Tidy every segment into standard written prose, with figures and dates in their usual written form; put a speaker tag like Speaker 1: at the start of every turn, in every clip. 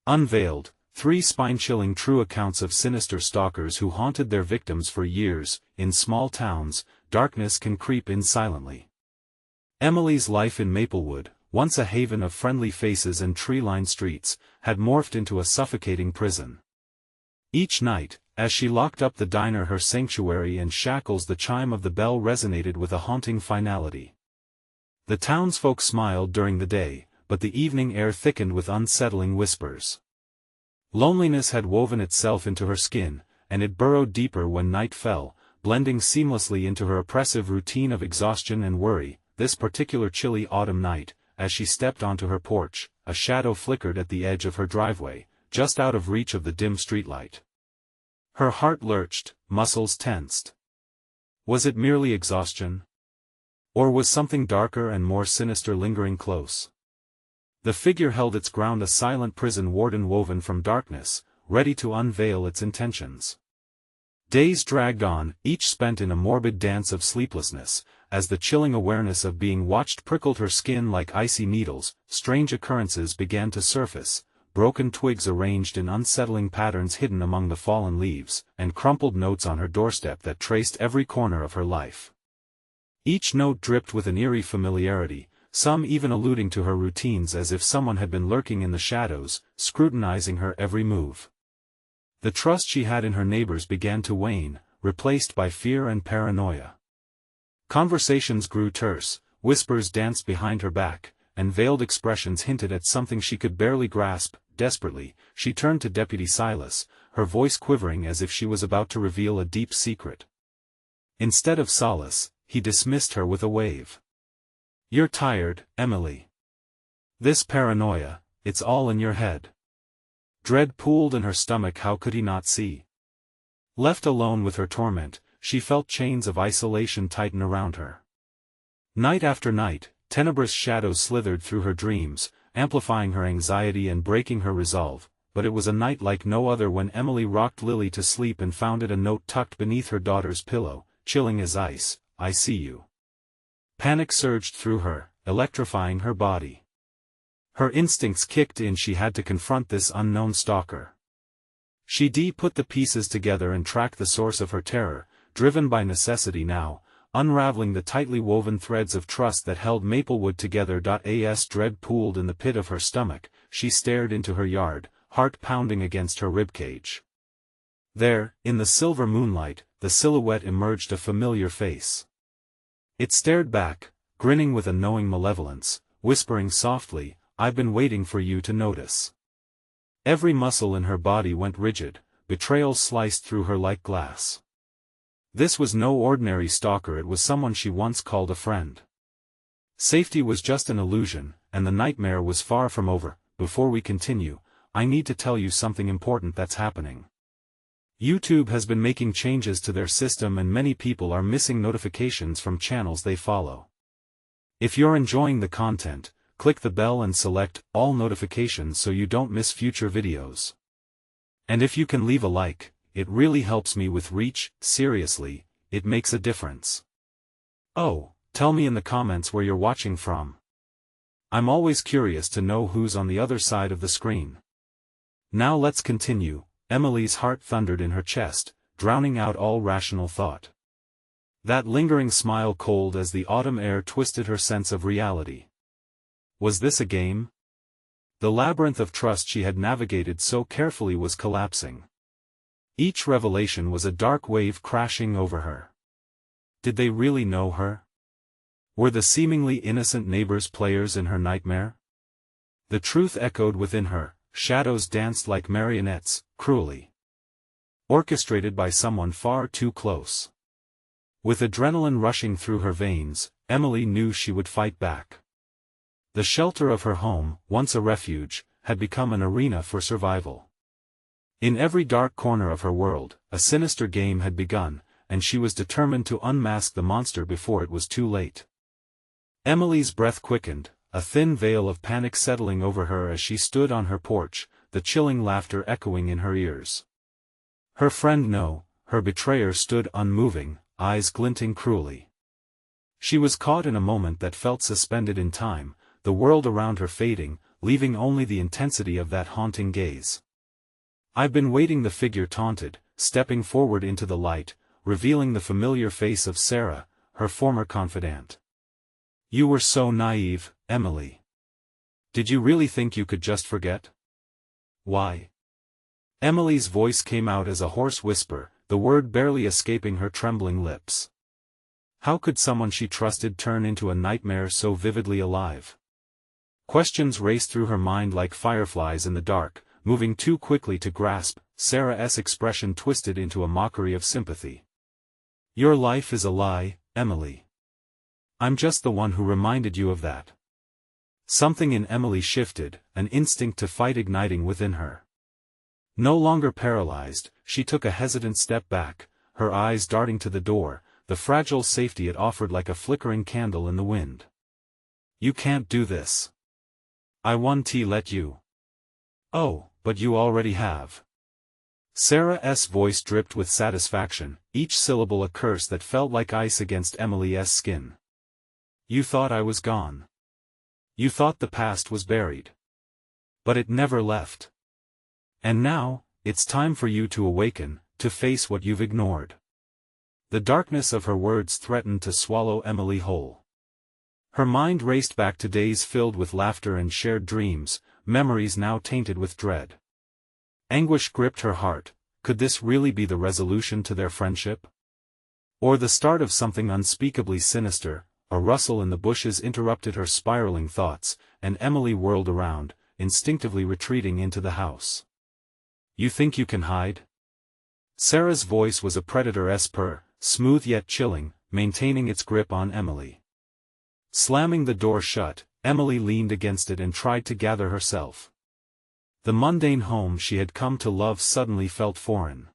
Speaker 1: Unveiled, 3 spine-chilling true accounts of sinister stalkers who haunted their victims for years. In small towns, darkness can creep in silently. Emily's life in Maplewood, once a haven of friendly faces and tree-lined streets, had morphed into a suffocating prison. Each night, as she locked up the diner her sanctuary in shackles, the chime of the bell resonated with a haunting finality. The townsfolk smiled during the day, but the evening air thickened with unsettling whispers. Loneliness had woven itself into her skin, and it burrowed deeper when night fell, blending seamlessly into her oppressive routine of exhaustion and worry. This particular chilly autumn night, as she stepped onto her porch, a shadow flickered at the edge of her driveway, just out of reach of the dim streetlight. Her heart lurched, muscles tensed. Was it merely exhaustion? Or was something darker and more sinister lingering close? The figure held its ground, a silent prison warden woven from darkness, ready to unveil its intentions. Days dragged on, each spent in a morbid dance of sleeplessness, as the chilling awareness of being watched prickled her skin like icy needles. Strange occurrences began to surface, broken twigs arranged in unsettling patterns hidden among the fallen leaves, and crumpled notes on her doorstep that traced every corner of her life. Each note dripped with an eerie familiarity, some even alluding to her routines, as if someone had been lurking in the shadows, scrutinizing her every move. The trust she had in her neighbors began to wane, replaced by fear and paranoia. Conversations grew terse, whispers danced behind her back, and veiled expressions hinted at something she could barely grasp. Desperately, she turned to Deputy Silas, her voice quivering as if she was about to reveal a deep secret. Instead of solace, he dismissed her with a wave. "You're tired, Emily. This paranoia, it's all in your head." Dread pooled in her stomach. How could he not see? Left alone with her torment, she felt chains of isolation tighten around her. Night after night, tenebrous shadows slithered through her dreams, amplifying her anxiety and breaking her resolve. But it was a night like no other when Emily rocked Lily to sleep and found it a note tucked beneath her daughter's pillow, chilling as ice. "I see you." Panic surged through her, electrifying her body. Her instincts kicked in. She had to confront this unknown stalker. She put the pieces together and tracked the source of her terror, driven by necessity now, unraveling the tightly woven threads of trust that held Maplewood together. As dread pooled in the pit of her stomach, she stared into her yard, heart pounding against her ribcage. There, in the silver moonlight, the silhouette emerged, a familiar face. It stared back, grinning with a knowing malevolence, whispering softly, "I've been waiting for you to notice." Every muscle in her body went rigid, betrayal sliced through her like glass. This was no ordinary stalker, it was someone she once called a friend. Safety was just an illusion, and the nightmare was far from over. Before we continue, I need to tell you something important that's happening. YouTube has been making changes to their system and many people are missing notifications from channels they follow. If you're enjoying the content, click the bell and select all notifications so you don't miss future videos. And if you can leave a like, it really helps me with reach. Seriously, it makes a difference. Oh, tell me in the comments where you're watching from. I'm always curious to know who's on the other side of the screen. Now let's continue. Emily's heart thundered in her chest, drowning out all rational thought. That lingering smile, cold as the autumn air, twisted her sense of reality. Was this a game? The labyrinth of trust she had navigated so carefully was collapsing. Each revelation was a dark wave crashing over her. Did they really know her? Were the seemingly innocent neighbors players in her nightmare? The truth echoed within her. Shadows danced like marionettes, cruelly orchestrated by someone far too close. With adrenaline rushing through her veins, Emily knew she would fight back. The shelter of her home, once a refuge, had become an arena for survival. In every dark corner of her world, a sinister game had begun, and she was determined to unmask the monster before it was too late. Emily's breath quickened, a thin veil of panic settling over her as she stood on her porch, the chilling laughter echoing in her ears. Her friend no, her betrayer stood unmoving, eyes glinting cruelly. She was caught in a moment that felt suspended in time, the world around her fading, leaving only the intensity of that haunting gaze. "I've been waiting," the figure taunted, stepping forward into the light, revealing the familiar face of Sarah, her former confidant. "You were so naive, Emily. Did you really think you could just forget?" "Why?" Emily's voice came out as a hoarse whisper, the word barely escaping her trembling lips. How could someone she trusted turn into a nightmare so vividly alive? Questions raced through her mind like fireflies in the dark, moving too quickly to grasp. Sarah's expression twisted into a mockery of sympathy. "Your life is a lie, Emily. I'm just the one who reminded you of that." Something in Emily shifted, an instinct to fight igniting within her. No longer paralyzed, she took a hesitant step back, her eyes darting to the door, the fragile safety it offered like a flickering candle in the wind. "You can't do this. I won't let you." "Oh, but you already have." Sarah's voice dripped with satisfaction, each syllable a curse that felt like ice against Emily's skin. "You thought I was gone. You thought the past was buried. But it never left. And now, it's time for you to awaken, to face what you've ignored." The darkness of her words threatened to swallow Emily whole. Her mind raced back to days filled with laughter and shared dreams, memories now tainted with dread. Anguish gripped her heart. Could this really be the resolution to their friendship? Or the start of something unspeakably sinister? A rustle in the bushes interrupted her spiraling thoughts, and Emily whirled around, instinctively retreating into the house. "You think you can hide?" Sarah's voice was a predator's purr, smooth yet chilling, maintaining its grip on Emily. Slamming the door shut, Emily leaned against it and tried to gather herself. The mundane home she had come to love suddenly felt foreign.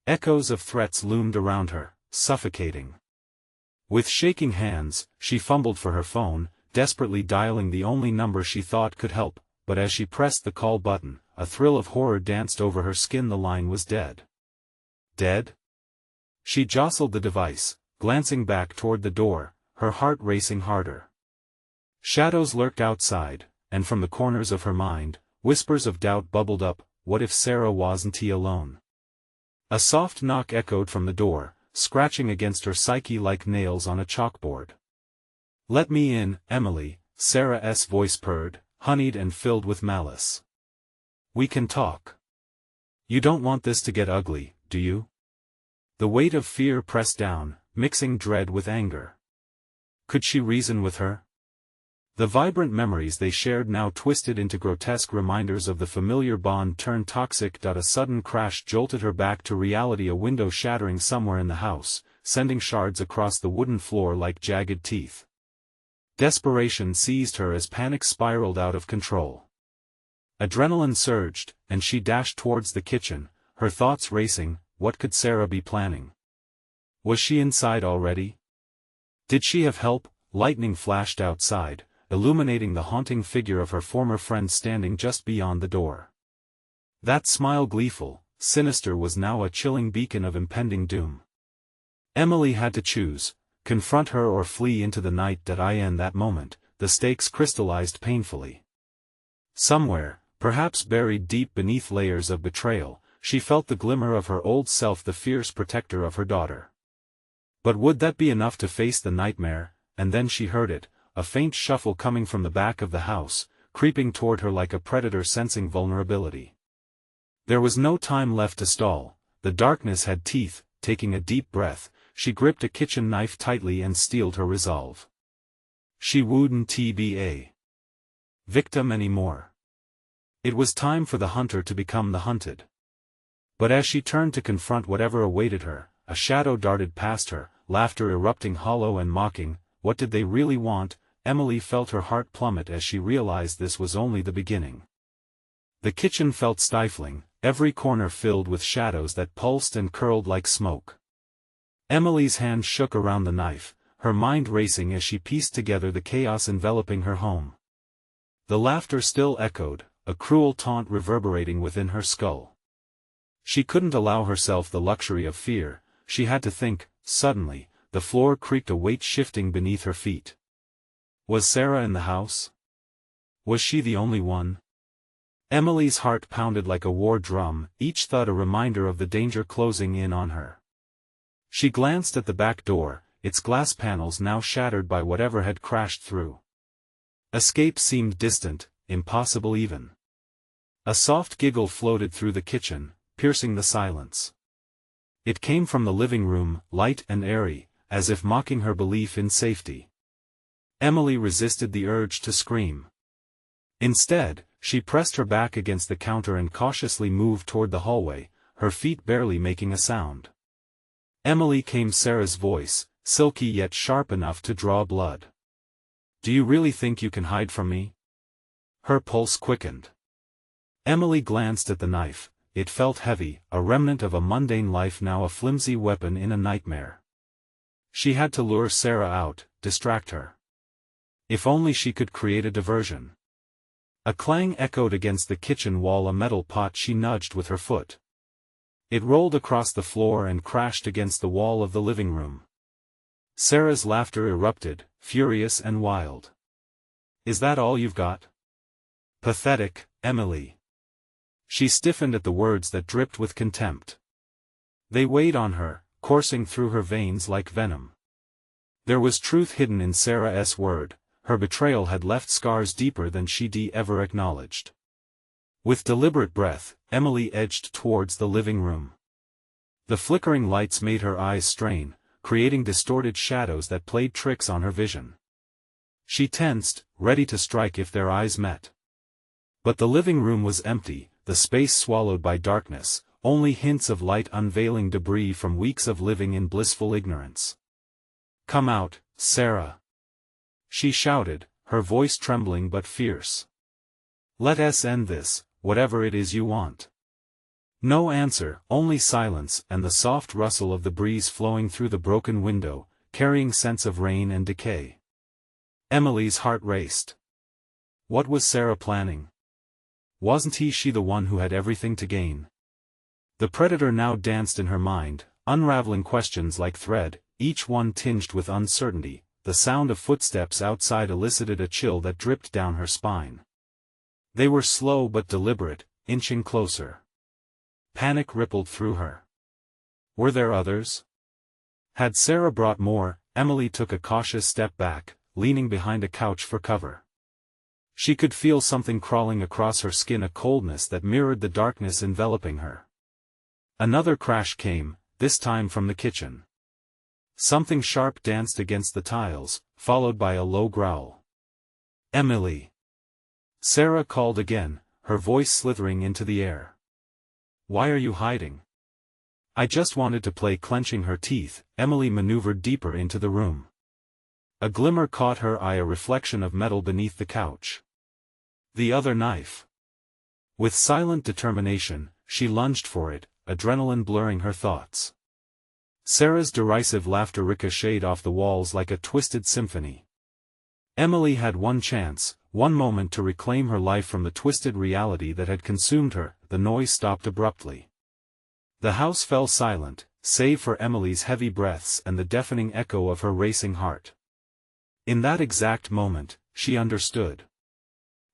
Speaker 1: Echoes of threats loomed around her, suffocating. With shaking hands, she fumbled for her phone, desperately dialing the only number she thought could help, but as she pressed the call button, a thrill of horror danced over her skin. The line was dead. Dead? She jostled the device, glancing back toward the door, her heart racing harder. Shadows lurked outside, and from the corners of her mind, whispers of doubt bubbled up. What if Sarah wasn't alone? A soft knock echoed from the door, scratching against her psyche like nails on a chalkboard. "Let me in, Emily," Sarah's voice purred, honeyed and filled with malice. "We can talk. You don't want this to get ugly, do you?" The weight of fear pressed down, mixing dread with anger. Could she reason with her? The vibrant memories they shared now twisted into grotesque reminders of the familiar bond turned toxic. A sudden crash jolted her back to reality, a window shattering somewhere in the house, sending shards across the wooden floor like jagged teeth. Desperation seized her as panic spiraled out of control. Adrenaline surged, and she dashed towards the kitchen, her thoughts racing. What could Sarah be planning? Was she inside already? Did she have help? Lightning flashed outside, illuminating the haunting figure of her former friend standing just beyond the door. That smile, gleeful, sinister, was now a chilling beacon of impending doom. Emily had to choose, confront her or flee into the night. In that moment, the stakes crystallized painfully. Somewhere, perhaps buried deep beneath layers of betrayal, she felt the glimmer of her old self, the fierce protector of her daughter. But would that be enough to face the nightmare? And then she heard it, a faint shuffle coming from the back of the house, creeping toward her like a predator sensing vulnerability. There was no time left to stall. The darkness had teeth. Taking a deep breath, she gripped a kitchen knife tightly and steeled her resolve. She wouldn't be a victim anymore. It was time for the hunter to become the hunted. But as she turned to confront whatever awaited her, a shadow darted past her, laughter erupting hollow and mocking. What did they really want? Emily felt her heart plummet as she realized this was only the beginning. The kitchen felt stifling, every corner filled with shadows that pulsed and curled like smoke. Emily's hand shook around the knife, her mind racing as she pieced together the chaos enveloping her home. The laughter still echoed, a cruel taunt reverberating within her skull. She couldn't allow herself the luxury of fear. She had to think. Suddenly, the floor creaked, a weight shifting beneath her feet. Was Sarah in the house? Was she the only one? Emily's heart pounded like a war drum, each thud a reminder of the danger closing in on her. She glanced at the back door, its glass panels now shattered by whatever had crashed through. Escape seemed distant, impossible even. A soft giggle floated through the kitchen, piercing the silence. It came from the living room, light and airy, as if mocking her belief in safety. Emily resisted the urge to scream. Instead, she pressed her back against the counter and cautiously moved toward the hallway, her feet barely making a sound. "Emily," came Sarah's voice, silky yet sharp enough to draw blood. "Do you really think you can hide from me?" Her pulse quickened. Emily glanced at the knife. It felt heavy, a remnant of a mundane life now a flimsy weapon in a nightmare. She had to lure Sarah out, distract her. If only she could create a diversion. A clang echoed against the kitchen wall, a metal pot she nudged with her foot. It rolled across the floor and crashed against the wall of the living room. Sarah's laughter erupted, furious and wild. "Is that all you've got? Pathetic, Emily." She stiffened at the words that dripped with contempt. They weighed on her, coursing through her veins like venom. There was truth hidden in Sarah's word. Her betrayal had left scars deeper than she'd ever acknowledged. With deliberate breath, Emily edged towards the living room. The flickering lights made her eyes strain, creating distorted shadows that played tricks on her vision. She tensed, ready to strike if their eyes met. But the living room was empty, the space swallowed by darkness, only hints of light unveiling debris from weeks of living in blissful ignorance. "Come out, Sarah," she shouted, her voice trembling but fierce. "Let us end this, whatever it is you want." No answer, only silence and the soft rustle of the breeze flowing through the broken window, carrying scents of rain and decay. Emily's heart raced. What was Sarah planning? Wasn't she the one who had everything to gain? The predator now danced in her mind, unraveling questions like thread, each one tinged with uncertainty. The sound of footsteps outside elicited a chill that dripped down her spine. They were slow but deliberate, inching closer. Panic rippled through her. Were there others? Had Sarah brought more? Emily took a cautious step back, leaning behind a couch for cover. She could feel something crawling across her skin, a coldness that mirrored the darkness enveloping her. Another crash came, this time from the kitchen. Something sharp danced against the tiles, followed by a low growl. "Emily!" Sarah called again, her voice slithering into the air. "Why are you hiding?" "I just wanted to play." Clenching her teeth, Emily maneuvered deeper into the room. A glimmer caught her eye, a reflection of metal beneath the couch. The other knife. With silent determination, she lunged for it, adrenaline blurring her thoughts. Sarah's derisive laughter ricocheted off the walls like a twisted symphony. Emily had one chance, one moment to reclaim her life from the twisted reality that had consumed her. The noise stopped abruptly. The house fell silent, save for Emily's heavy breaths and the deafening echo of her racing heart. In that exact moment, she understood.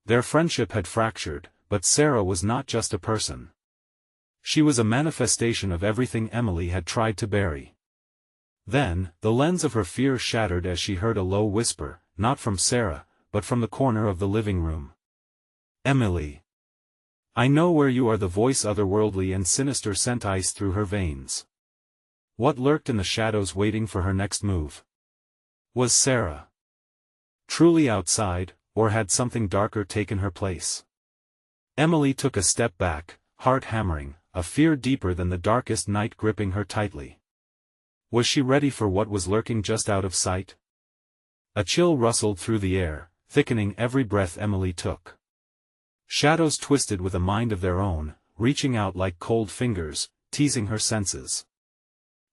Speaker 1: Their friendship had fractured, but Sarah was not just a person. She was a manifestation of everything Emily had tried to bury. Then, the lens of her fear shattered as she heard a low whisper, not from Sarah, but from the corner of the living room. "Emily! I know where you are." The voice, otherworldly and sinister, sent ice through her veins. What lurked in the shadows waiting for her next move? Was Sarah truly outside, or had something darker taken her place? Emily took a step back, heart hammering, a fear deeper than the darkest night gripping her tightly. Was she ready for what was lurking just out of sight? A chill rustled through the air, thickening every breath Emily took. Shadows twisted with a mind of their own, reaching out like cold fingers, teasing her senses.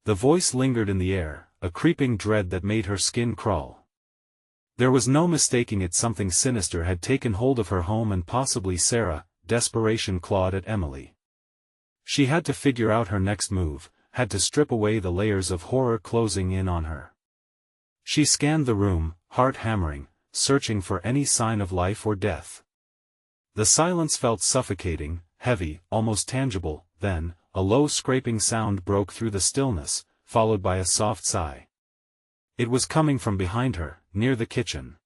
Speaker 1: The voice lingered in the air, a creeping dread that made her skin crawl. There was no mistaking it. Something sinister had taken hold of her home and possibly Sarah. Desperation clawed at Emily. She had to figure out her next move, had to strip away the layers of horror closing in on her. She scanned the room, heart hammering, searching for any sign of life or death. The silence felt suffocating, heavy, almost tangible. Then, a low scraping sound broke through the stillness, followed by a soft sigh. It was coming from behind her, near the kitchen.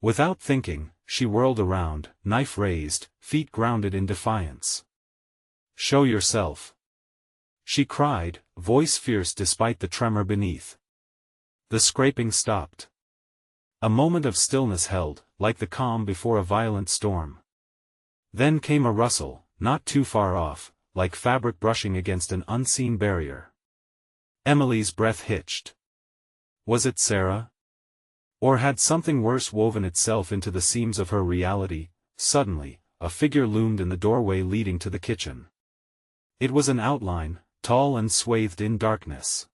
Speaker 1: Without thinking, she whirled around, knife raised, feet grounded in defiance. "Show yourself!" she cried, voice fierce despite the tremor beneath. The scraping stopped. A moment of stillness held, like the calm before a violent storm. Then came a rustle, not too far off, like fabric brushing against an unseen barrier. Emily's breath hitched. Was it Sarah? Or had something worse woven itself into the seams of her reality? Suddenly, a figure loomed in the doorway leading to the kitchen. It was an outline, tall and swathed in darkness.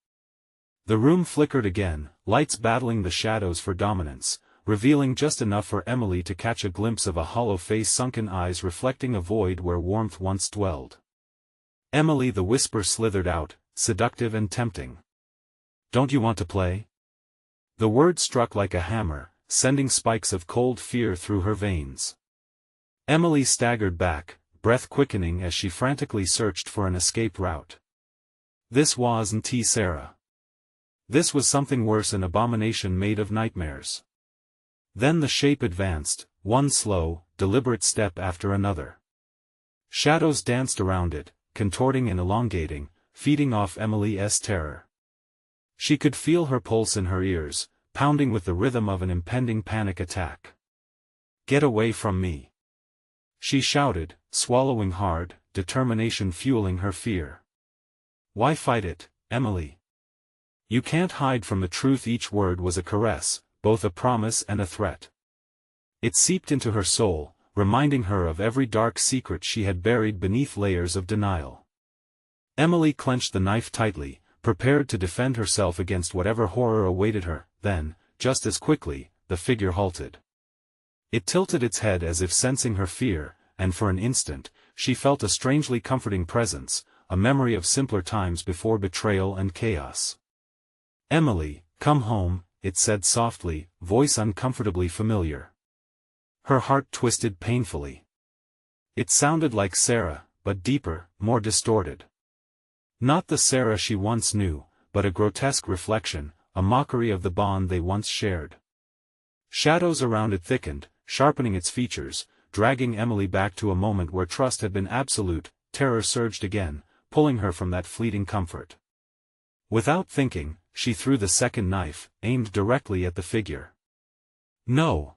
Speaker 1: The room flickered again, lights battling the shadows for dominance, revealing just enough for Emily to catch a glimpse of a hollow face, sunken eyes reflecting a void where warmth once dwelled. "Emily," the whisper slithered out, seductive and tempting. "Don't you want to play?" The word struck like a hammer, sending spikes of cold fear through her veins. Emily staggered back, breath quickening as she frantically searched for an escape route. This wasn't Sarah. This was something worse, an abomination made of nightmares. Then the shape advanced, one slow, deliberate step after another. Shadows danced around it, contorting and elongating, feeding off Emily's terror. She could feel her pulse in her ears, pounding with the rhythm of an impending panic attack. "Get away from me!" she shouted, swallowing hard, determination fueling her fear. "Why fight it, Emily? You can't hide from the truth." Each word was a caress, both a promise and a threat. It seeped into her soul, reminding her of every dark secret she had buried beneath layers of denial. Emily clenched the knife tightly, prepared to defend herself against whatever horror awaited her. Then, just as quickly, the figure halted. It tilted its head as if sensing her fear, and for an instant, she felt a strangely comforting presence, a memory of simpler times before betrayal and chaos. "Emily, come home," it said softly, voice uncomfortably familiar. Her heart twisted painfully. It sounded like Sarah, but deeper, more distorted. Not the Sarah she once knew, but a grotesque reflection, a mockery of the bond they once shared. Shadows around it thickened, sharpening its features, dragging Emily back to a moment where trust had been absolute. Terror surged again, pulling her from that fleeting comfort. Without thinking, she threw the second knife, aimed directly at the figure. "No!"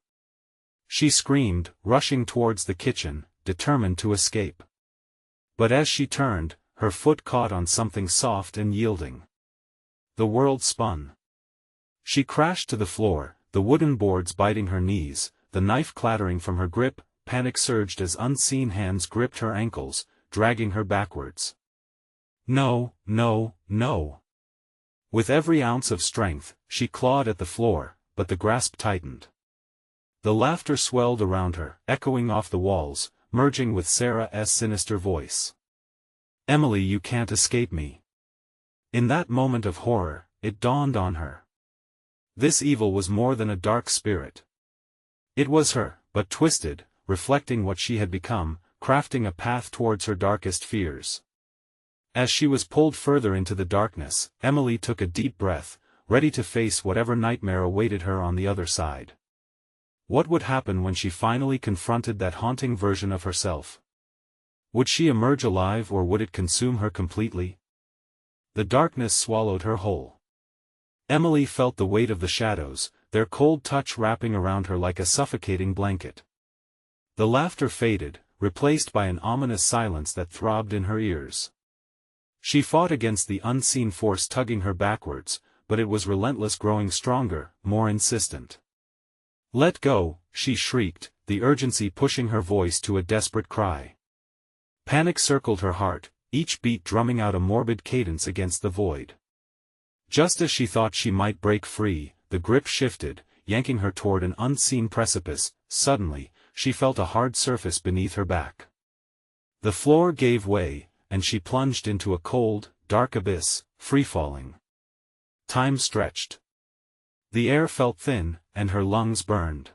Speaker 1: she screamed, rushing towards the kitchen, determined to escape. But as she turned, her foot caught on something soft and yielding. The world spun. She crashed to the floor, the wooden boards biting her knees, the knife clattering from her grip. Panic surged as unseen hands gripped her ankles, dragging her backwards. "No, no, no!" With every ounce of strength, she clawed at the floor, but the grasp tightened. The laughter swelled around her, echoing off the walls, merging with Sarah's sinister voice. "Emily, you can't escape me." In that moment of horror, it dawned on her. This evil was more than a dark spirit. It was her, but twisted, reflecting what she had become, crafting a path towards her darkest fears. As she was pulled further into the darkness, Emily took a deep breath, ready to face whatever nightmare awaited her on the other side. What would happen when she finally confronted that haunting version of herself? Would she emerge alive, or would it consume her completely? The darkness swallowed her whole. Emily felt the weight of the shadows, their cold touch wrapping around her like a suffocating blanket. The laughter faded, replaced by an ominous silence that throbbed in her ears. She fought against the unseen force tugging her backwards, but it was relentless, growing stronger, more insistent. "Let go," she shrieked, the urgency pushing her voice to a desperate cry. Panic circled her heart, each beat drumming out a morbid cadence against the void. Just as she thought she might break free, the grip shifted, yanking her toward an unseen precipice. Suddenly, she felt a hard surface beneath her back. The floor gave way, and she plunged into a cold, dark abyss, free-falling. Time stretched. The air felt thin, and her lungs burned.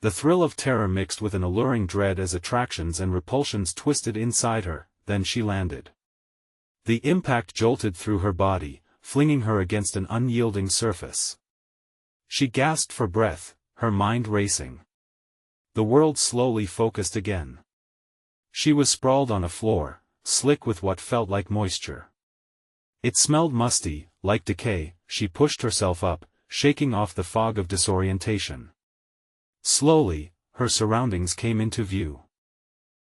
Speaker 1: The thrill of terror mixed with an alluring dread as attractions and repulsions twisted inside her, then she landed. The impact jolted through her body, flinging her against an unyielding surface. She gasped for breath, her mind racing. The world slowly focused again. She was sprawled on a floor, slick with what felt like moisture. It smelled musty, like decay. She pushed herself up, shaking off the fog of disorientation. Slowly, her surroundings came into view.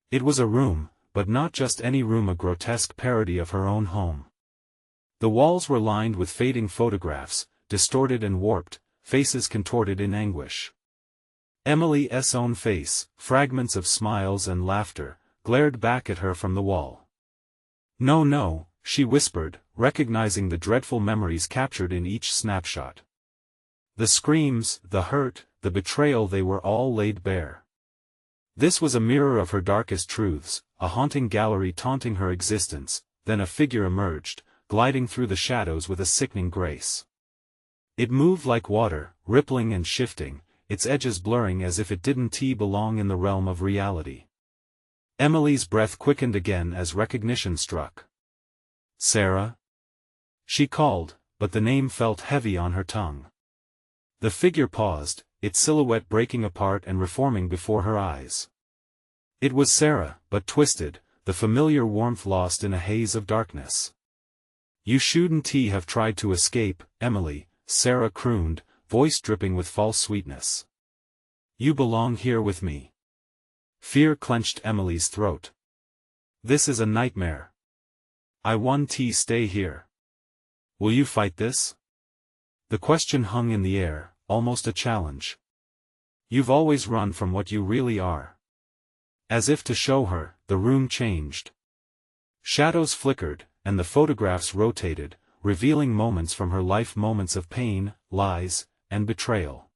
Speaker 1: It was a room, but not just any room, a grotesque parody of her own home. The walls were lined with fading photographs, distorted and warped, faces contorted in anguish. Emily's own face, fragments of smiles and laughter, glared back at her from the wall. "No, no," she whispered, recognizing the dreadful memories captured in each snapshot. The screams, the hurt, the betrayal, they were all laid bare. This was a mirror of her darkest truths, a haunting gallery taunting her existence. Then a figure emerged, gliding through the shadows with a sickening grace. It moved like water, rippling and shifting, its edges blurring as if it didn't belong in the realm of reality. Emily's breath quickened again as recognition struck. "Sarah?" she called, but the name felt heavy on her tongue. The figure paused, its silhouette breaking apart and reforming before her eyes. It was Sarah, but twisted, the familiar warmth lost in a haze of darkness. "You shouldn't have tried to escape, Emily," Sarah crooned, voice dripping with false sweetness. "You belong here with me." Fear clenched Emily's throat. "This is a nightmare. I want to stay here. Will you fight this?" The question hung in the air, almost a challenge. "You've always run from what you really are." As if to show her, the room changed. Shadows flickered, and the photographs rotated, revealing moments from her life, moments of pain, lies, and betrayal.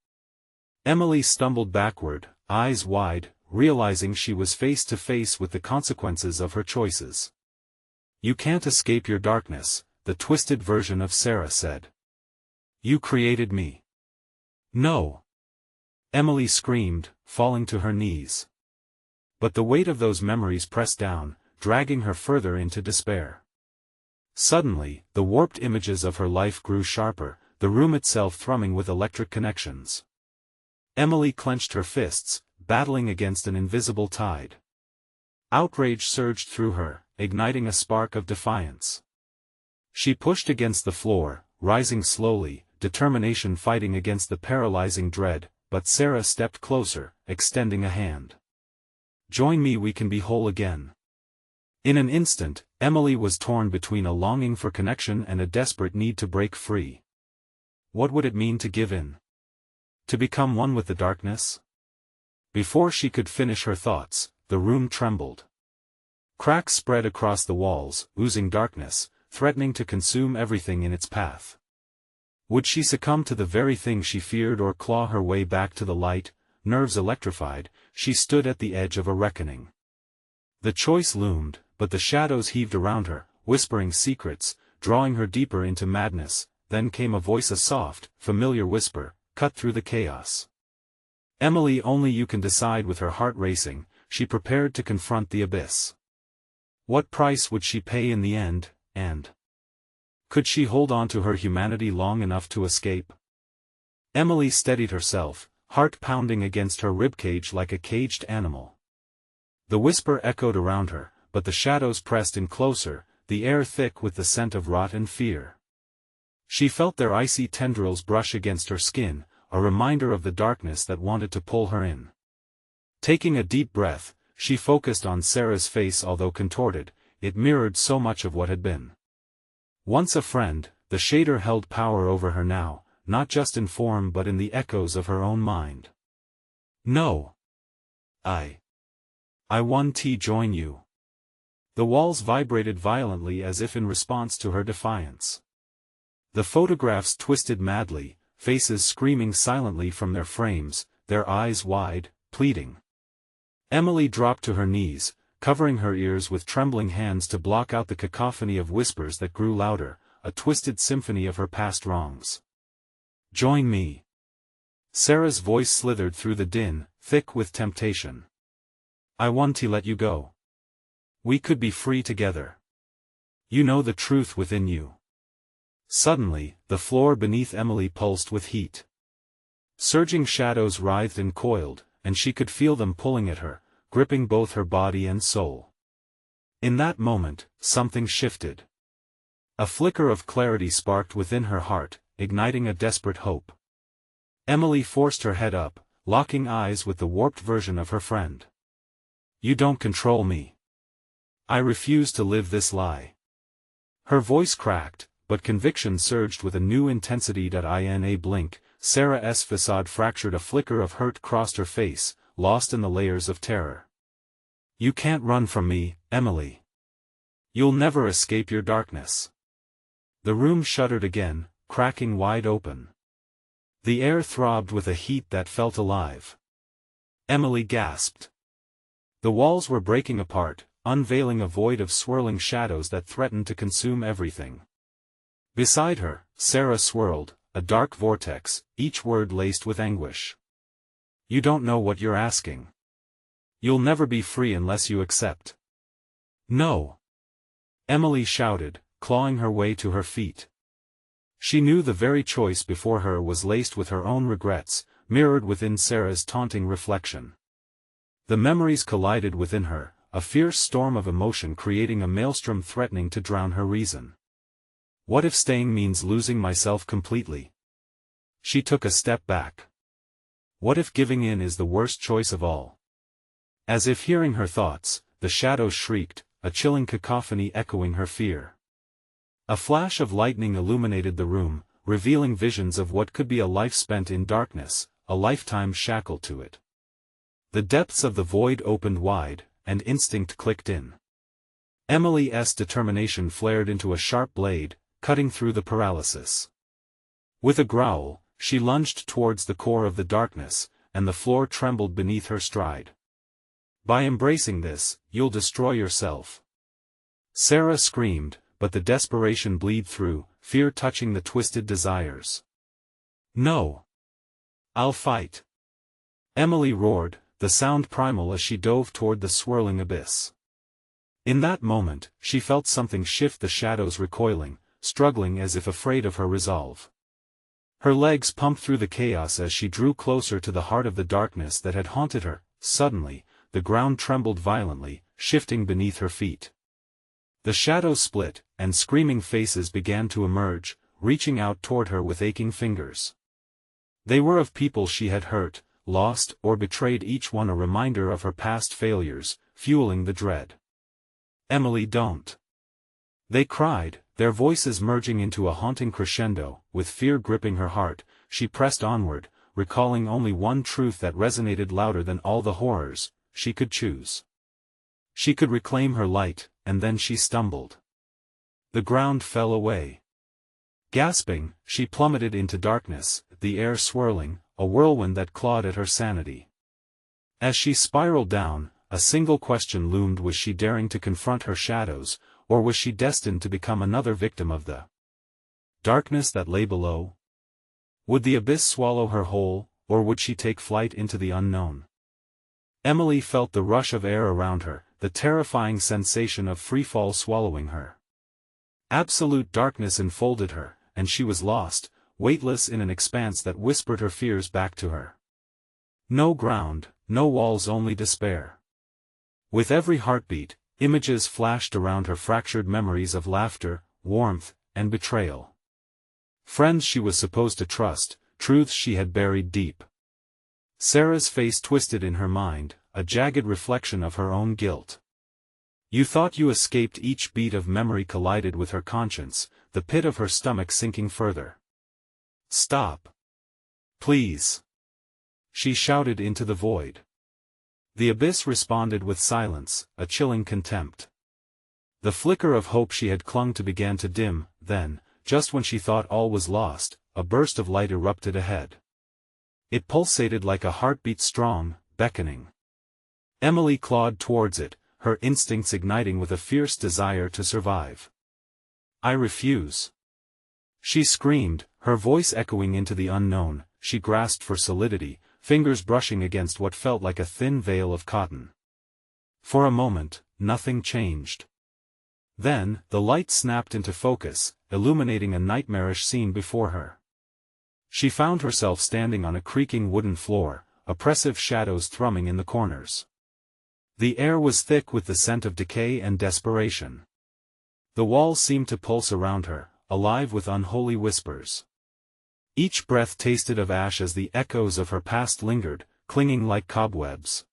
Speaker 1: Emily stumbled backward, eyes wide, realizing she was face to face with the consequences of her choices. "You can't escape your darkness," the twisted version of Sarah said. "You created me." "No!" Emily screamed, falling to her knees. But the weight of those memories pressed down, dragging her further into despair. Suddenly, the warped images of her life grew sharper, the room itself thrumming with electric connections. Emily clenched her fists, battling against an invisible tide. Outrage surged through her, igniting a spark of defiance. She pushed against the floor, rising slowly, determination fighting against the paralyzing dread, but Sarah stepped closer, extending a hand. "Join me, we can be whole again." In an instant, Emily was torn between a longing for connection and a desperate need to break free. What would it mean to give in? To become one with the darkness? Before she could finish her thoughts, the room trembled. Cracks spread across the walls, oozing darkness, threatening to consume everything in its path. Would she succumb to the very thing she feared or claw her way back to the light? Nerves electrified, she stood at the edge of a reckoning. The choice loomed, but the shadows heaved around her, whispering secrets, drawing her deeper into madness. Then came a voice, a soft, familiar whisper, cut through the chaos. "Emily, only you can decide." With her heart racing, she prepared to confront the abyss. What price would she pay in the end, and could she hold on to her humanity long enough to escape? Emily steadied herself, heart pounding against her ribcage like a caged animal. The whisper echoed around her, but the shadows pressed in closer, the air thick with the scent of rot and fear. She felt their icy tendrils brush against her skin, a reminder of the darkness that wanted to pull her in. Taking a deep breath, she focused on Sarah's face. Although contorted, it mirrored so much of what had been. Once a friend, the shader held power over her now, not just in form but in the echoes of her own mind. "No. I want to join you." The walls vibrated violently as if in response to her defiance. The photographs twisted madly, faces screaming silently from their frames, their eyes wide, pleading. Emily dropped to her knees, covering her ears with trembling hands to block out the cacophony of whispers that grew louder, a twisted symphony of her past wrongs. "Join me." Sarah's voice slithered through the din, thick with temptation. I want to let you go. We could be free together. You know the truth within you. Suddenly, the floor beneath Emily pulsed with heat. Surging shadows writhed and coiled, and she could feel them pulling at her, gripping both her body and soul. In that moment, something shifted. A flicker of clarity sparked within her heart, igniting a desperate hope. Emily forced her head up, locking eyes with the warped version of her friend. You don't control me. I refuse to live this lie. Her voice cracked, but conviction surged with a new intensity. In a blink, Sarah's facade fractured. A flicker of hurt crossed her face, lost in the layers of terror. You can't run from me, Emily. You'll never escape your darkness. The room shuddered again, cracking wide open. The air throbbed with a heat that felt alive. Emily gasped. The walls were breaking apart, unveiling a void of swirling shadows that threatened to consume everything. Beside her, Sarah swirled, a dark vortex, each word laced with anguish. You don't know what you're asking. You'll never be free unless you accept. No. Emily shouted, clawing her way to her feet. She knew the very choice before her was laced with her own regrets, mirrored within Sarah's taunting reflection. The memories collided within her, a fierce storm of emotion creating a maelstrom threatening to drown her reason. What if staying means losing myself completely? She took a step back. What if giving in is the worst choice of all? As if hearing her thoughts, the shadows shrieked, a chilling cacophony echoing her fear. A flash of lightning illuminated the room, revealing visions of what could be a life spent in darkness, a lifetime shackled to it. The depths of the void opened wide, and instinct clicked in. Emily's determination flared into a sharp blade, cutting through the paralysis. With a growl, she lunged towards the core of the darkness, and the floor trembled beneath her stride. By embracing this, you'll destroy yourself. Sarah screamed, but the desperation bleed through, fear touching the twisted desires. No. I'll fight. Emily roared, the sound primal as she dove toward the swirling abyss. In that moment, she felt something shift, the shadows recoiling, struggling as if afraid of her resolve. Her legs pumped through the chaos as she drew closer to the heart of the darkness that had haunted her. Suddenly, the ground trembled violently, shifting beneath her feet. The shadows split, and screaming faces began to emerge, reaching out toward her with aching fingers. They were of people she had hurt, lost, or betrayed, each one a reminder of her past failures, fueling the dread. Emily, don't! They cried, their voices merging into a haunting crescendo. With fear gripping her heart, she pressed onward, recalling only one truth that resonated louder than all the horrors: she could choose. She could reclaim her light, and then she stumbled. The ground fell away. Gasping, she plummeted into darkness, the air swirling, a whirlwind that clawed at her sanity. As she spiraled down, a single question loomed: was she daring to confront her shadows, or was she destined to become another victim of the darkness that lay below? Would the abyss swallow her whole, or would she take flight into the unknown? Emily felt the rush of air around her, the terrifying sensation of freefall swallowing her. Absolute darkness enfolded her, and she was lost, weightless in an expanse that whispered her fears back to her. No ground, no walls, only despair. With every heartbeat, images flashed around her, fractured memories of laughter, warmth, and betrayal. Friends she was supposed to trust, truths she had buried deep. Sarah's face twisted in her mind, a jagged reflection of her own guilt. You thought you escaped. Each beat of memory collided with her conscience, the pit of her stomach sinking further. Stop. Please. She shouted into the void. The abyss responded with silence, a chilling contempt. The flicker of hope she had clung to began to dim. Then, just when she thought all was lost, a burst of light erupted ahead. It pulsated like a heartbeat, strong, beckoning. Emily clawed towards it, her instincts igniting with a fierce desire to survive. I refuse. She screamed, her voice echoing into the unknown, she grasped for solidity, fingers brushing against what felt like a thin veil of cotton. For a moment, nothing changed. Then, the light snapped into focus, illuminating a nightmarish scene before her. She found herself standing on a creaking wooden floor, oppressive shadows thrumming in the corners. The air was thick with the scent of decay and desperation. The walls seemed to pulse around her, alive with unholy whispers. Each breath tasted of ash as the echoes of her past lingered, clinging like cobwebs.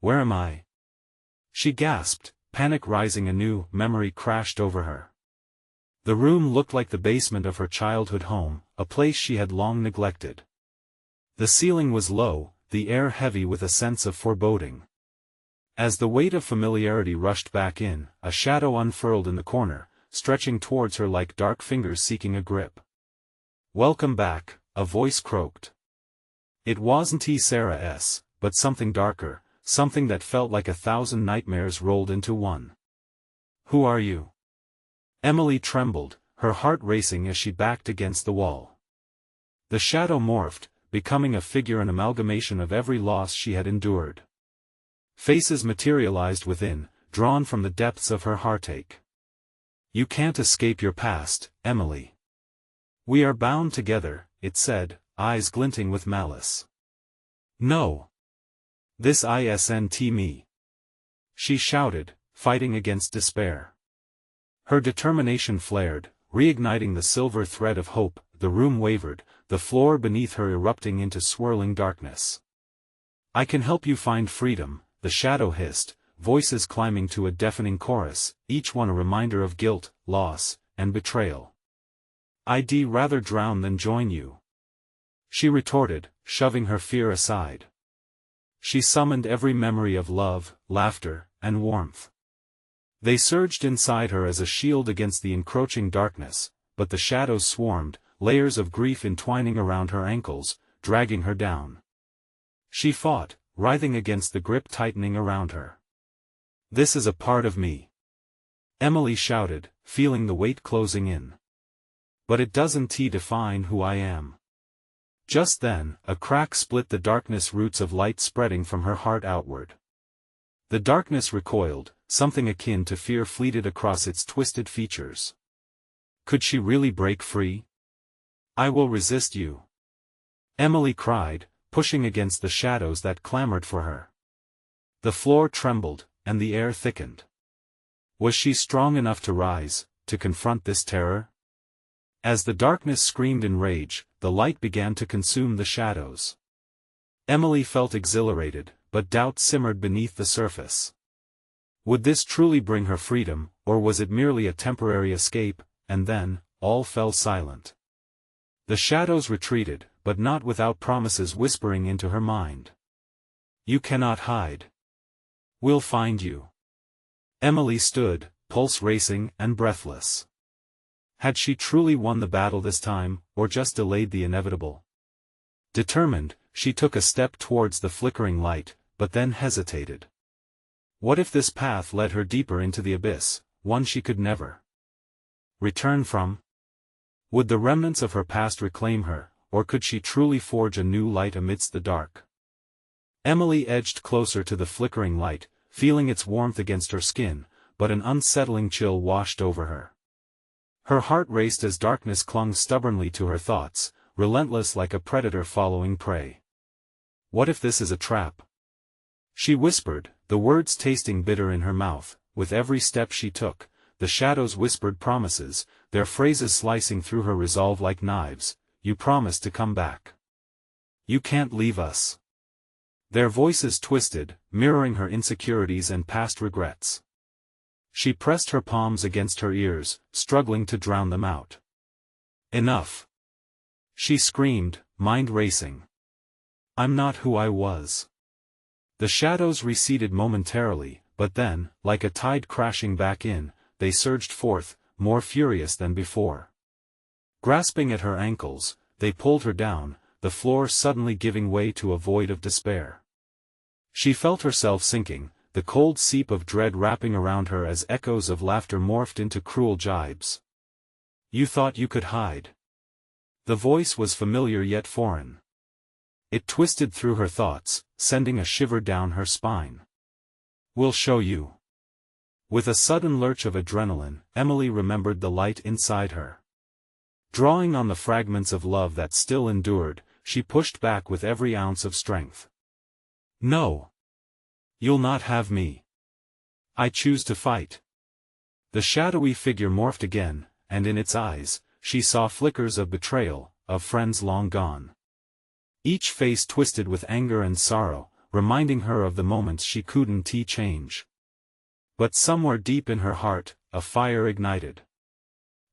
Speaker 1: "Where am I?" she gasped, panic rising anew. Memory crashed over her. The room looked like the basement of her childhood home, a place she had long neglected. The ceiling was low, the air heavy with a sense of foreboding. As the weight of familiarity rushed back in, a shadow unfurled in the corner, stretching towards her like dark fingers seeking a grip. "Welcome back," a voice croaked. It wasn't Sarah S., but something darker, something that felt like 1,000 nightmares rolled into one. "Who are you?" Emily trembled, her heart racing as she backed against the wall. The shadow morphed, becoming a figure, an amalgamation of every loss she had endured. Faces materialized within, drawn from the depths of her heartache. "You can't escape your past, Emily. We are bound together," it said, eyes glinting with malice. "No. This isn't me," she shouted, fighting against despair. Her determination flared, reigniting the silver thread of hope. The room wavered, the floor beneath her erupting into swirling darkness. "I can help you find freedom," the shadow hissed, voices climbing to a deafening chorus, each one a reminder of guilt, loss, and betrayal. "I'd rather drown than join you," she retorted, shoving her fear aside. She summoned every memory of love, laughter, and warmth. They surged inside her as a shield against the encroaching darkness, but the shadows swarmed, layers of grief entwining around her ankles, dragging her down. She fought, writhing against the grip tightening around her. "This is a part of me," Emily shouted, feeling the weight closing in. "But it doesn't define who I am." Just then, a crack split the darkness, roots of light spreading from her heart outward. The darkness recoiled, something akin to fear fleeted across its twisted features. Could she really break free? "I will resist you," Emily cried, pushing against the shadows that clamored for her. The floor trembled, and the air thickened. Was she strong enough to rise, to confront this terror? As the darkness screamed in rage, the light began to consume the shadows. Emily felt exhilarated, but doubt simmered beneath the surface. Would this truly bring her freedom, or was it merely a temporary escape? And then, all fell silent. The shadows retreated, but not without promises whispering into her mind. "You cannot hide. We'll find you." Emily stood, pulse racing and breathless. Had she truly won the battle this time, or just delayed the inevitable? Determined, she took a step towards the flickering light, but then hesitated. What if this path led her deeper into the abyss, one she could never return from? Would the remnants of her past reclaim her, or could she truly forge a new light amidst the dark? Emily edged closer to the flickering light, feeling its warmth against her skin, but an unsettling chill washed over her. Her heart raced as darkness clung stubbornly to her thoughts, relentless like a predator following prey. What if this is a trap? She whispered, the words tasting bitter in her mouth. With every step she took, the shadows whispered promises, their phrases slicing through her resolve like knives. "You promised to come back. You can't leave us." Their voices twisted, mirroring her insecurities and past regrets. She pressed her palms against her ears, struggling to drown them out. "Enough!" she screamed, mind racing. "I'm not who I was." The shadows receded momentarily, but then, like a tide crashing back in, they surged forth, more furious than before. Grasping at her ankles, they pulled her down, the floor suddenly giving way to a void of despair. She felt herself sinking, the cold seep of dread wrapping around her as echoes of laughter morphed into cruel jibes. "You thought you could hide. The voice was familiar yet foreign. It twisted through her thoughts, sending a shiver down her spine. "We'll show you." With a sudden lurch of adrenaline, Emily remembered the light inside her. Drawing on the fragments of love that still endured, she pushed back with every ounce of strength. "No. You'll not have me. I choose to fight." The shadowy figure morphed again, and in its eyes, she saw flickers of betrayal, of friends long gone. Each face twisted with anger and sorrow, reminding her of the moments she couldn't change. But somewhere deep in her heart, a fire ignited.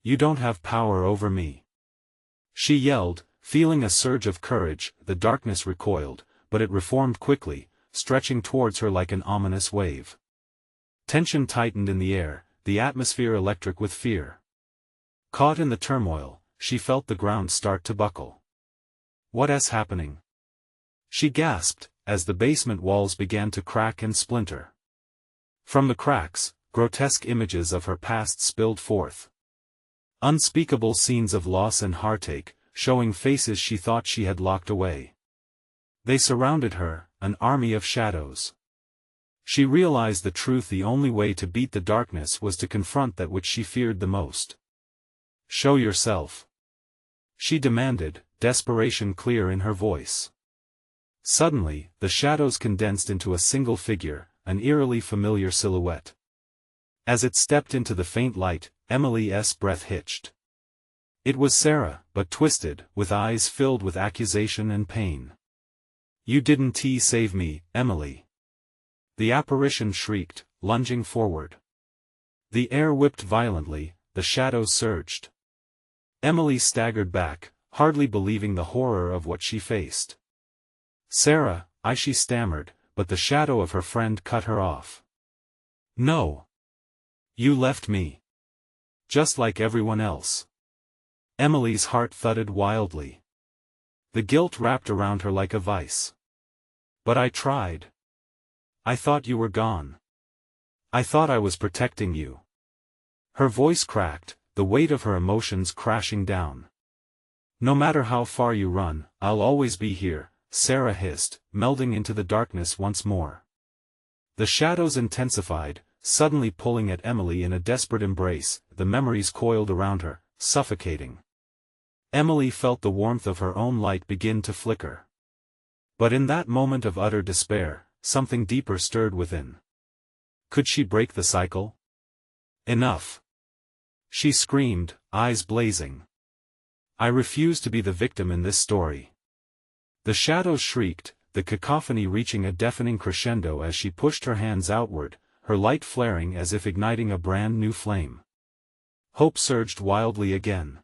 Speaker 1: "You don't have power over me," she yelled, feeling a surge of courage. The darkness recoiled, but it reformed quickly, stretching towards her like an ominous wave. Tension tightened in the air, the atmosphere electric with fear. Caught in the turmoil, she felt the ground start to buckle. "What is happening?" she gasped, as the basement walls began to crack and splinter. From the cracks, grotesque images of her past spilled forth. Unspeakable scenes of loss and heartache, showing faces she thought she had locked away. They surrounded her, an army of shadows. She realized the truth: the only way to beat the darkness was to confront that which she feared the most. "Show yourself," she demanded, desperation clear in her voice. Suddenly, the shadows condensed into a single figure, an eerily familiar silhouette. As it stepped into the faint light, Emily's breath hitched. It was Sarah, but twisted, with eyes filled with accusation and pain. "You didn't save me, Emily." The apparition shrieked, lunging forward. The air whipped violently, the shadows surged. Emily staggered back, hardly believing the horror of what she faced. "Sarah," she stammered, but the shadow of her friend cut her off. "No. You left me. Just like everyone else." Emily's heart thudded wildly. The guilt wrapped around her like a vice. "But I tried. I thought you were gone. I thought I was protecting you." Her voice cracked, the weight of her emotions crashing down. "No matter how far you run, I'll always be here," Sarah hissed, melding into the darkness once more. The shadows intensified, suddenly pulling at Emily in a desperate embrace. The memories coiled around her, suffocating. Emily felt the warmth of her own light begin to flicker. But in that moment of utter despair, something deeper stirred within. Could she break the cycle? "Enough!" she screamed, eyes blazing. "I refuse to be the victim in this story." The shadows shrieked, the cacophony reaching a deafening crescendo as she pushed her hands outward, her light flaring as if igniting a brand new flame. Hope surged wildly again.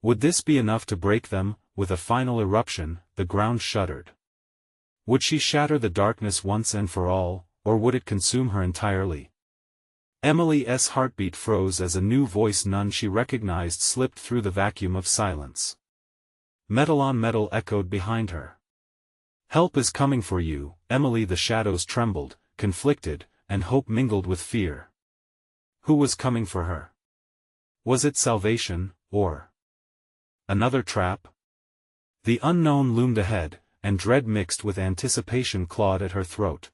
Speaker 1: Would this be enough to break them? With a final eruption, the ground shuddered. Would she shatter the darkness once and for all, or would it consume her entirely? Emily's heartbeat froze as a new voice none she recognized slipped through the vacuum of silence. Metal on metal echoed behind her. "Help is coming for you, Emily." The shadows trembled, conflicted, and hope mingled with fear. Who was coming for her? Was it salvation, or another trap? The unknown loomed ahead, and dread mixed with anticipation clawed at her throat.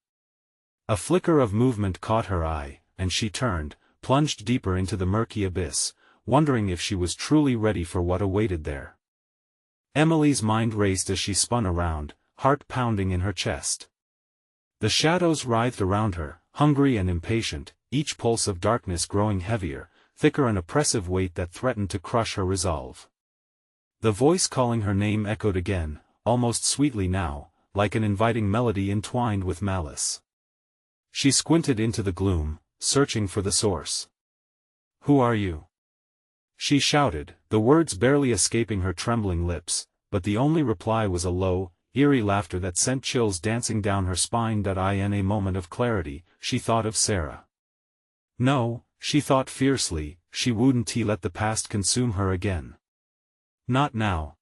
Speaker 1: A flicker of movement caught her eye, and she turned, plunged deeper into the murky abyss, wondering if she was truly ready for what awaited there. Emily's mind raced as she spun around, heart pounding in her chest. The shadows writhed around her, hungry and impatient, each pulse of darkness growing heavier, thicker, an oppressive weight that threatened to crush her resolve. The voice calling her name echoed again, almost sweetly now, like an inviting melody entwined with malice. She squinted into the gloom, searching for the source. "Who are you?" she shouted, the words barely escaping her trembling lips, but the only reply was a low, eerie laughter that sent chills dancing down her spine. In a moment of clarity, she thought of Sarah. No, she thought fiercely, she wouldn't let the past consume her again. Not now.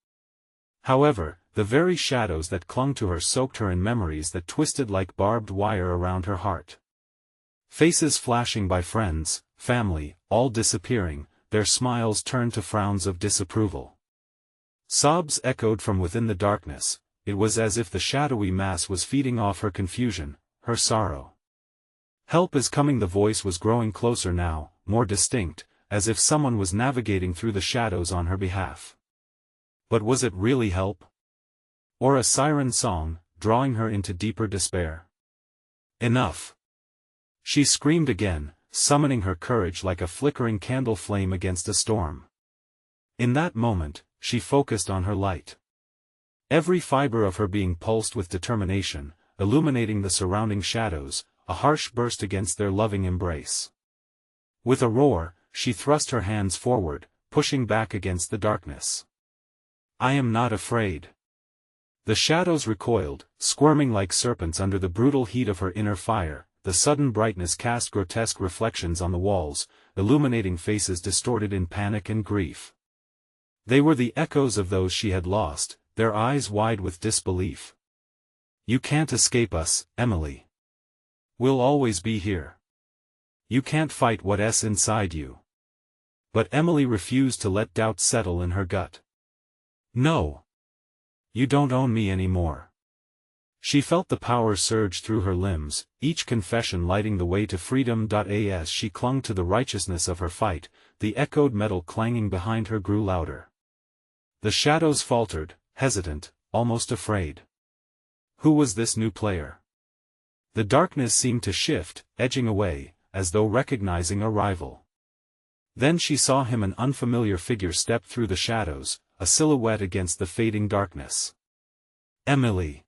Speaker 1: However, the very shadows that clung to her soaked her in memories that twisted like barbed wire around her heart. Faces flashing by, friends, family, all disappearing, their smiles turned to frowns of disapproval. Sobs echoed from within the darkness. It was as if the shadowy mass was feeding off her confusion, her sorrow. "Help is coming." The voice was growing closer now, more distinct, as if someone was navigating through the shadows on her behalf. But was it really help? Or a siren song, drawing her into deeper despair? "Enough!" She screamed again, summoning her courage like a flickering candle flame against a storm. In that moment, she focused on her light. Every fiber of her being pulsed with determination, illuminating the surrounding shadows, a harsh burst against their loving embrace. With a roar, she thrust her hands forward, pushing back against the darkness. "I am not afraid." The shadows recoiled, squirming like serpents under the brutal heat of her inner fire. The sudden brightness cast grotesque reflections on the walls, illuminating faces distorted in panic and grief. They were the echoes of those she had lost, their eyes wide with disbelief. "You can't escape us, Emily. We'll always be here. You can't fight what's inside you." But Emily refused to let doubt settle in her gut. "No. You don't own me anymore." She felt the power surge through her limbs, each confession lighting the way to freedom. As she clung to the righteousness of her fight, the echoed metal clanging behind her grew louder. The shadows faltered, hesitant, almost afraid. Who was this new player? The darkness seemed to shift, edging away, as though recognizing a rival. Then she saw him, an unfamiliar figure step through the shadows, a silhouette against the fading darkness. "Emily!"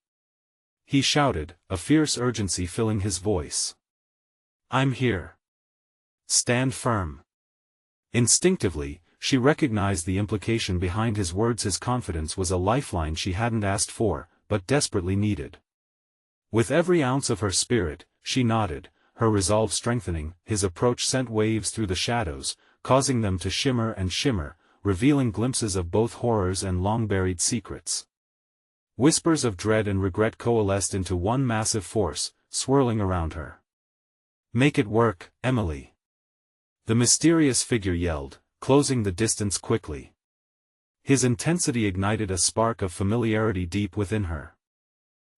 Speaker 1: he shouted, a fierce urgency filling his voice. "I'm here. Stand firm." Instinctively, she recognized the implication behind his words. His confidence was a lifeline she hadn't asked for, but desperately needed. With every ounce of her spirit, she nodded, her resolve strengthening. His approach sent waves through the shadows, causing them to shimmer and shimmer, revealing glimpses of both horrors and long-buried secrets. Whispers of dread and regret coalesced into one massive force, swirling around her. "Make it work, Emily!" the mysterious figure yelled, closing the distance quickly. His intensity ignited a spark of familiarity deep within her.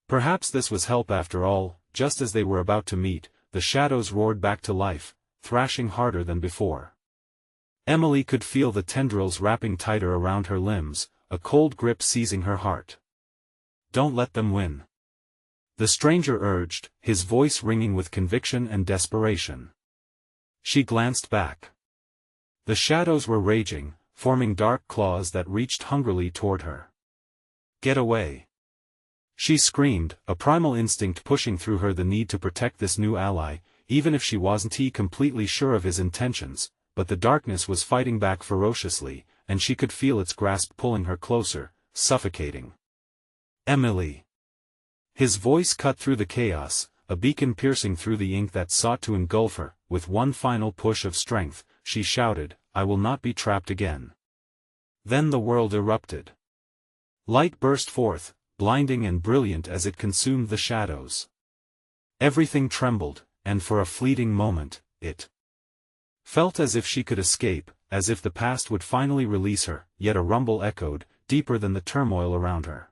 Speaker 1: Perhaps this was help after all. Just as they were about to meet, the shadows roared back to life, thrashing harder than before. Emily could feel the tendrils wrapping tighter around her limbs, a cold grip seizing her heart. "Don't let them win," the stranger urged, his voice ringing with conviction and desperation. She glanced back. The shadows were raging, forming dark claws that reached hungrily toward her. "Get away!" she screamed, a primal instinct pushing through her the need to protect this new ally, even if she wasn't completely sure of his intentions. But the darkness was fighting back ferociously, and she could feel its grasp pulling her closer, suffocating. "Emily!" His voice cut through the chaos, a beacon piercing through the ink that sought to engulf her. With one final push of strength, she shouted, "I will not be trapped again." Then the world erupted. Light burst forth, blinding and brilliant as it consumed the shadows. Everything trembled, and for a fleeting moment, it felt as if she could escape, as if the past would finally release her. Yet a rumble echoed, deeper than the turmoil around her.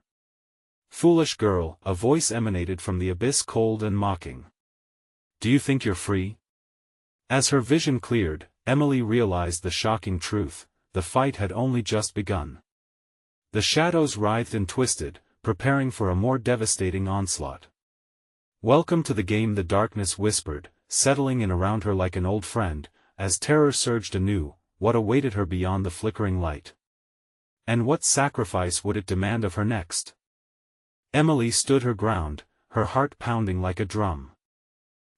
Speaker 1: "Foolish girl," a voice emanated from the abyss, cold and mocking. "Do you think you're free?" As her vision cleared, Emily realized the shocking truth: the fight had only just begun. The shadows writhed and twisted, preparing for a more devastating onslaught. "Welcome to the game," the darkness whispered, settling in around her like an old friend. As terror surged anew, what awaited her beyond the flickering light? And what sacrifice would it demand of her next? Emily stood her ground, her heart pounding like a drum.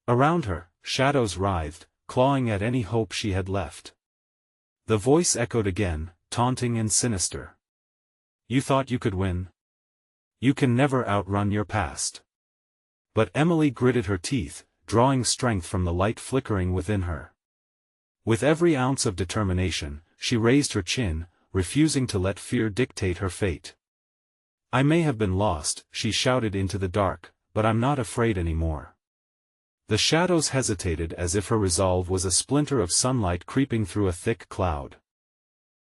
Speaker 1: Around her, shadows writhed, clawing at any hope she had left. The voice echoed again, taunting and sinister. "You thought you could win? You can never outrun your past." But Emily gritted her teeth, drawing strength from the light flickering within her. With every ounce of determination, she raised her chin, refusing to let fear dictate her fate. "I may have been lost," she shouted into the dark, "but I'm not afraid anymore." The shadows hesitated, as if her resolve was a splinter of sunlight creeping through a thick cloud.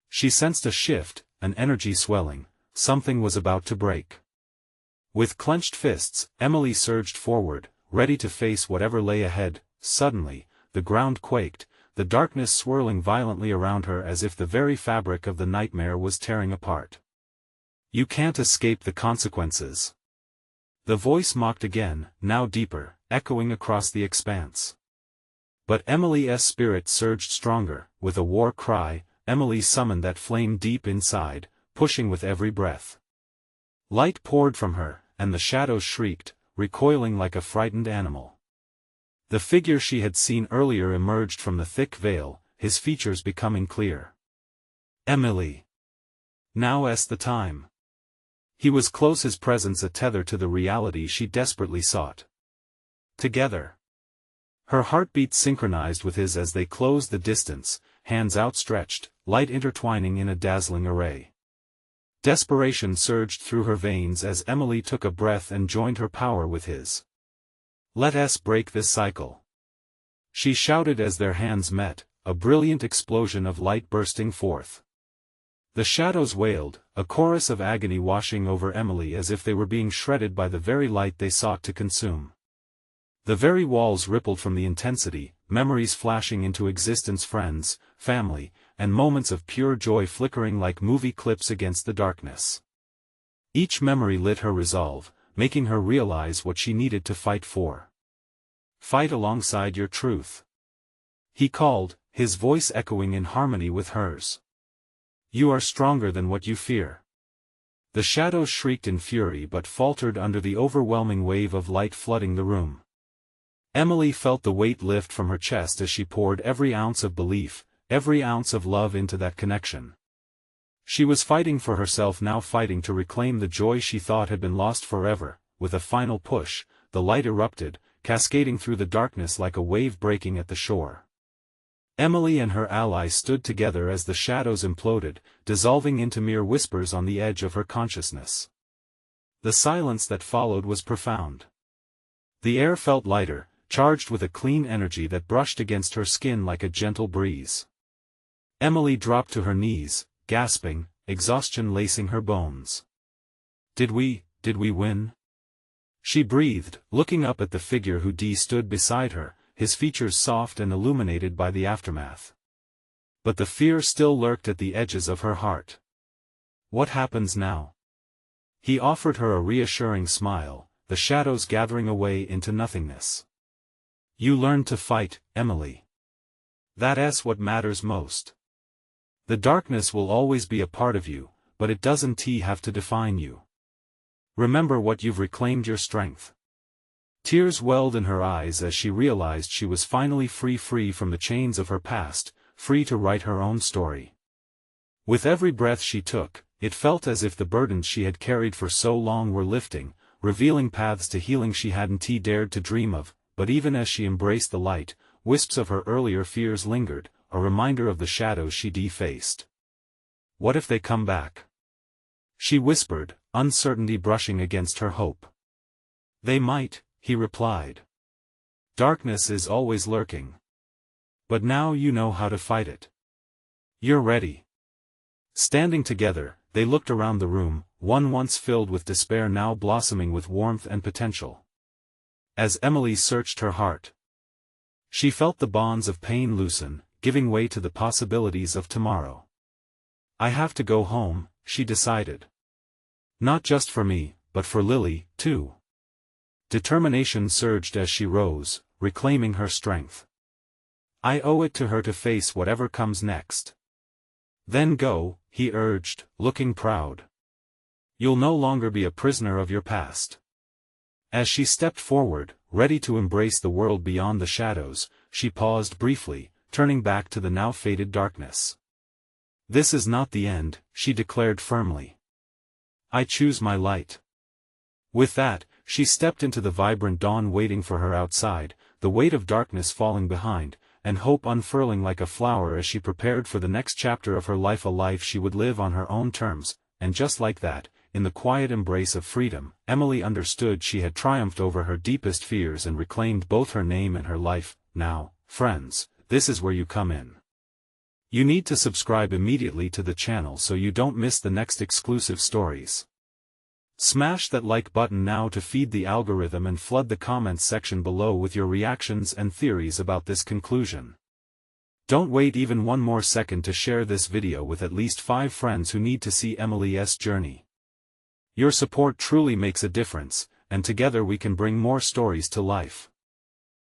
Speaker 1: She sensed a shift, an energy swelling, something was about to break. With clenched fists, Emily surged forward, ready to face whatever lay ahead. Suddenly, the ground quaked, the darkness swirling violently around her as if the very fabric of the nightmare was tearing apart. "You can't escape the consequences." The voice mocked again, now deeper, echoing across the expanse. But Emily's spirit surged stronger. With a war cry, Emily summoned that flame deep inside, pushing with every breath. Light poured from her, and the shadows shrieked, recoiling like a frightened animal. The figure she had seen earlier emerged from the thick veil, his features becoming clear. Emily. Now's the time. He was close, his presence a tether to the reality she desperately sought. Together. Her heartbeat synchronized with his as they closed the distance, hands outstretched, light intertwining in a dazzling array. Desperation surged through her veins as Emily took a breath and joined her power with his. "Let us break this cycle," she shouted as their hands met, a brilliant explosion of light bursting forth. The shadows wailed, a chorus of agony washing over Emily as if they were being shredded by the very light they sought to consume. The very walls rippled from the intensity, memories flashing into existence, friends, family, and moments of pure joy flickering like movie clips against the darkness. Each memory lit her resolve, making her realize what she needed to fight for. "Fight alongside your truth," he called, his voice echoing in harmony with hers. "You are stronger than what you fear." The shadows shrieked in fury but faltered under the overwhelming wave of light flooding the room. Emily felt the weight lift from her chest as she poured every ounce of belief, every ounce of love into that connection. She was fighting for herself now, fighting to reclaim the joy she thought had been lost forever. With a final push, the light erupted, cascading through the darkness like a wave breaking at the shore. Emily and her ally stood together as the shadows imploded, dissolving into mere whispers on the edge of her consciousness. The silence that followed was profound. The air felt lighter, charged with a clean energy that brushed against her skin like a gentle breeze. Emily dropped to her knees, gasping, exhaustion lacing her bones. Did we win?" she breathed, looking up at the figure who stood beside her, his features soft and illuminated by the aftermath. But the fear still lurked at the edges of her heart. "What happens now?" He offered her a reassuring smile, the shadows gathering away into nothingness. "You learned to fight, Emily. That's what matters most. The darkness will always be a part of you, but it doesn't have to define you. Remember what you've reclaimed your strength." Tears welled in her eyes as she realized she was finally free from the chains of her past, free to write her own story. With every breath she took, it felt as if the burdens she had carried for so long were lifting, revealing paths to healing she hadn't dared to dream of. But even as she embraced the light, wisps of her earlier fears lingered, a reminder of the shadows she faced. "What if they come back?" she whispered, uncertainty brushing against her hope. "They might," he replied. "Darkness is always lurking. But now you know how to fight it. You're ready." Standing together, they looked around the room, one once filled with despair now blossoming with warmth and potential. As Emily searched her heart, she felt the bonds of pain loosen, giving way to the possibilities of tomorrow. "I have to go home," she decided. "Not just for me, but for Lily, too." Determination surged as she rose, reclaiming her strength. "I owe it to her to face whatever comes next." "Then go," he urged, looking proud. "You'll no longer be a prisoner of your past." As she stepped forward, ready to embrace the world beyond the shadows, she paused briefly, turning back to the now faded darkness. "This is not the end," she declared firmly. "I choose my light." With that, she stepped into the vibrant dawn waiting for her outside, the weight of darkness falling behind, and hope unfurling like a flower as she prepared for the next chapter of her life, a life she would live on her own terms. And just like that, in the quiet embrace of freedom, Emily understood she had triumphed over her deepest fears and reclaimed both her name and her life. "Now, friends, this is where you come in. You need to subscribe immediately to the channel so you don't miss the next exclusive stories. Smash that like button now to feed the algorithm and flood the comments section below with your reactions and theories about this conclusion. Don't wait even one more second to share this video with at least 5 friends who need to see Emily's journey. Your support truly makes a difference, and together we can bring more stories to life.